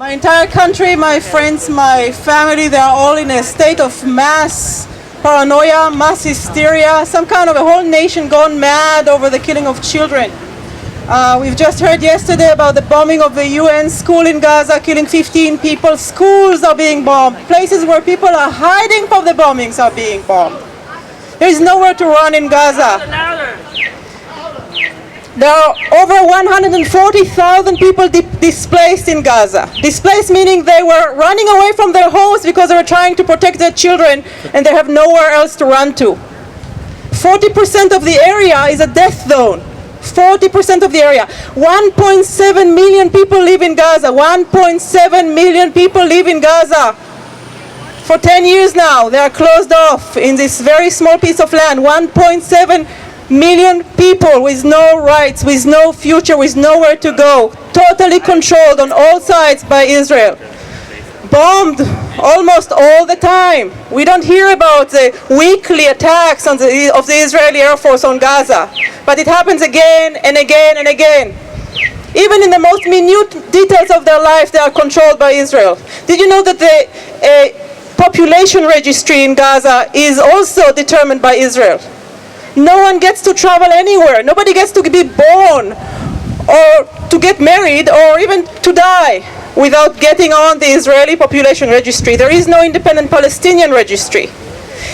My entire country, my friends, my family, they are all in a state of mass paranoia, mass hysteria, some kind of a whole nation gone mad over the killing of children. We've just heard yesterday about the bombing of the UN school in Gaza, killing 15 people. Schools are being bombed. Places where people are hiding from the bombings are being bombed. There is nowhere to run in Gaza. There are over 140,000 people displaced in Gaza. Displaced meaning they were running away from their homes because they were trying to protect their children and they have nowhere else to run to. 40% of the area is a death zone. 40% of the area. 1.7 million people live in Gaza. 1.7 million people live in Gaza. For 10 years now, they are closed off in this very small piece of land. 1.7 million people with no rights, with no future, with nowhere to go. Totally controlled on all sides by Israel. Bombed almost all the time. We don't hear about the weekly attacks of the Israeli Air Force on Gaza, but it happens again and again and again. Even in the most minute details of their life, they are controlled by Israel. Did you know that the population registry in Gaza is also determined by Israel? No one gets to travel anywhere. Nobody gets to be born or to get married or even to die without getting on the Israeli population registry. There is no independent Palestinian registry.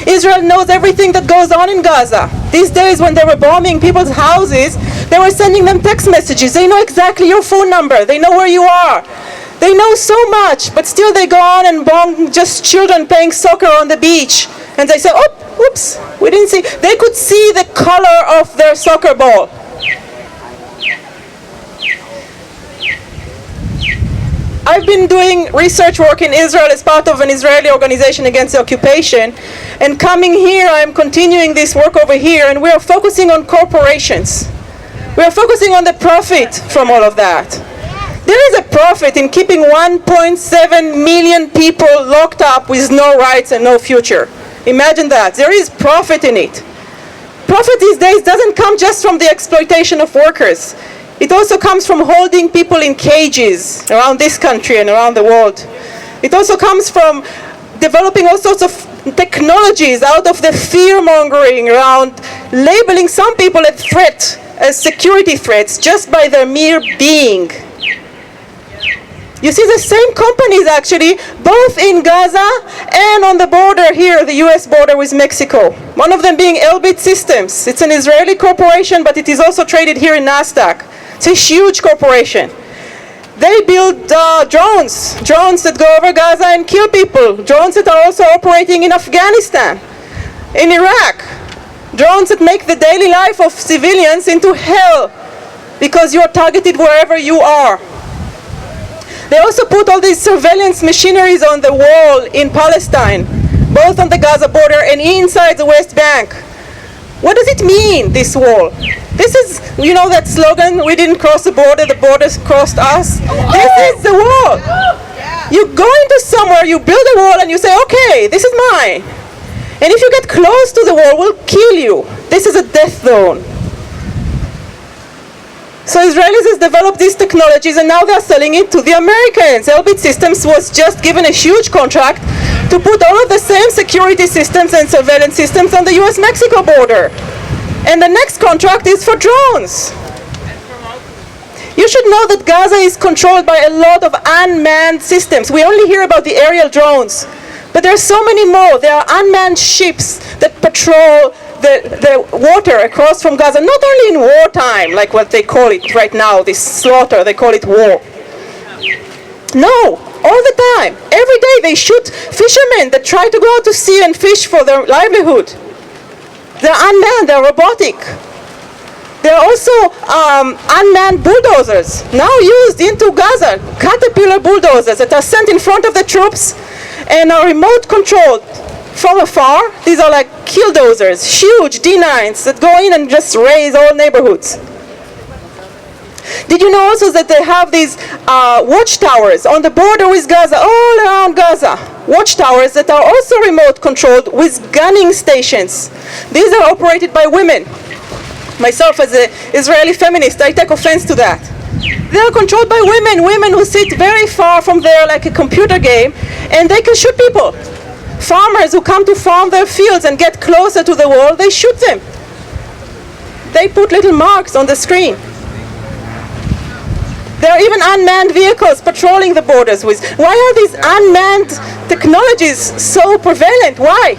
Israel knows everything that goes on in Gaza. These days when they were bombing people's houses, they were sending them text messages. They know exactly your phone number. They know where you are. They know so much, but still they go on and bomb just children playing soccer on the beach. And they say, oh, oops, we didn't see. They could see the color of their soccer ball. I've been doing research work in Israel as part of an Israeli organization against the occupation. And coming here, I'm continuing this work over here, and we are focusing on corporations. We are focusing on the profit from all of that. There is a profit in keeping 1.7 million people locked up with no rights and no future. Imagine that. There is profit in it. Profit these days doesn't come just from the exploitation of workers. It also comes from holding people in cages around this country and around the world. It also comes from developing all sorts of technologies out of the fear-mongering around labeling some people as threat, as security threats, just by their mere being. You see the same companies actually, both in Gaza and on the border here, the US border with Mexico. One of them being Elbit Systems. It's an Israeli corporation, but it is also traded here in NASDAQ. It's a huge corporation. They build drones that go over Gaza and kill people. Drones that are also operating in Afghanistan, in Iraq. Drones that make the daily life of civilians into hell because you are targeted wherever you are. They also put all these surveillance machineries on the wall in Palestine, both on the Gaza border and inside the West Bank. What does it mean, this wall? This is, you know that slogan, we didn't cross the borders crossed us? This is the wall. You go into somewhere, you build a wall and you say, okay, this is mine. And if you get close to the wall, we'll kill you. This is a death zone. So Israelis has developed these technologies and now they're selling it to the Americans. Elbit Systems was just given a huge contract to put all of the same security systems and surveillance systems on the US-Mexico border. And the next contract is for drones. You should know that Gaza is controlled by a lot of unmanned systems. We only hear about the aerial drones, but there are so many more. There are unmanned ships that patrol the water across from Gaza, not only in wartime, like what they call it right now, this slaughter, they call it war. No, all the time. Every day they shoot fishermen that try to go out to sea and fish for their livelihood. They're unmanned, they're robotic. There are also unmanned bulldozers, now used into Gaza, caterpillar bulldozers that are sent in front of the troops and are remote controlled from afar. These are like killdozers, huge D9s that go in and just raze all neighborhoods. Did you know also that they have these watchtowers on the border with Gaza, all around Gaza? Watchtowers that are also remote controlled with gunning stations. These are operated by women. Myself as an Israeli feminist, I take offense to that. They are controlled by women who sit very far from there like a computer game, and they can shoot people. Farmers who come to farm their fields and get closer to the wall, they shoot them. They put little marks on the screen. There are even unmanned vehicles patrolling the borders with. Why are these unmanned technologies so prevalent? Why?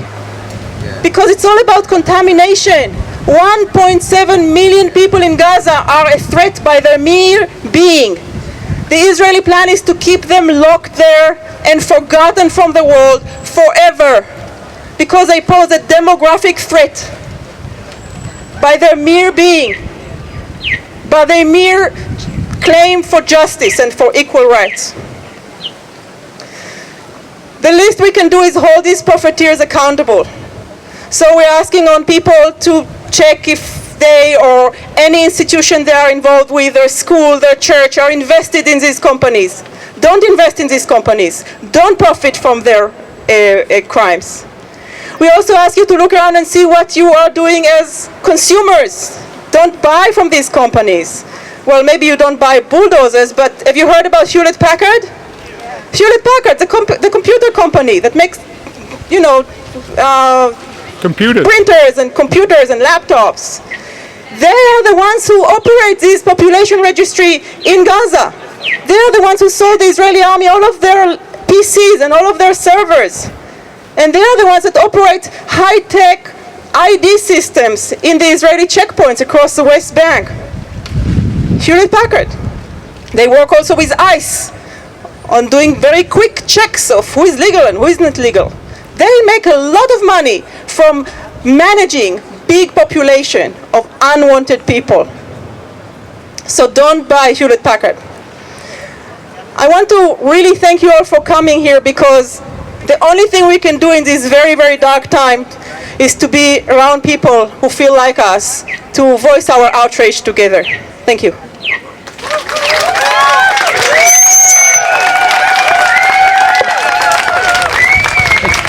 Because it's all about contamination. 1.7 million people in Gaza are a threat by their mere being. The Israeli plan is to keep them locked there and forgotten from the world forever, because they pose a demographic threat by their mere being, by their mere claim for justice and for equal rights. The least we can do is hold these profiteers accountable. So we're asking on people to check if they or any institution they are involved with, their school, their church, are invested in these companies. Don't invest in these companies. Don't profit from their crimes. We also ask you to look around and see what you are doing as consumers. Don't buy from these companies. Well, maybe you don't buy bulldozers, but have you heard about Hewlett-Packard? Yeah. Hewlett-Packard, the computer company that makes, printers and computers and laptops. They are the ones who operate this population registry in Gaza. They are the ones who sold the Israeli army all of their PCs and all of their servers. And they are the ones that operate high-tech ID systems in the Israeli checkpoints across the West Bank. Hewlett-Packard. They work also with ICE on doing very quick checks of who is legal and who is not legal. They make a lot of money from managing big population of unwanted people. So don't buy Hewlett-Packard. I want to really thank you all for coming here, because the only thing we can do in this very, very dark time is to be around people who feel like us, to voice our outrage together. Thank you.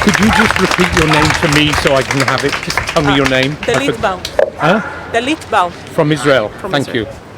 Could you just repeat your name to me so I can have it? Just tell me your name. Dalit Baum. Huh? Dalit Baum. From Israel. From Thank Israel. you.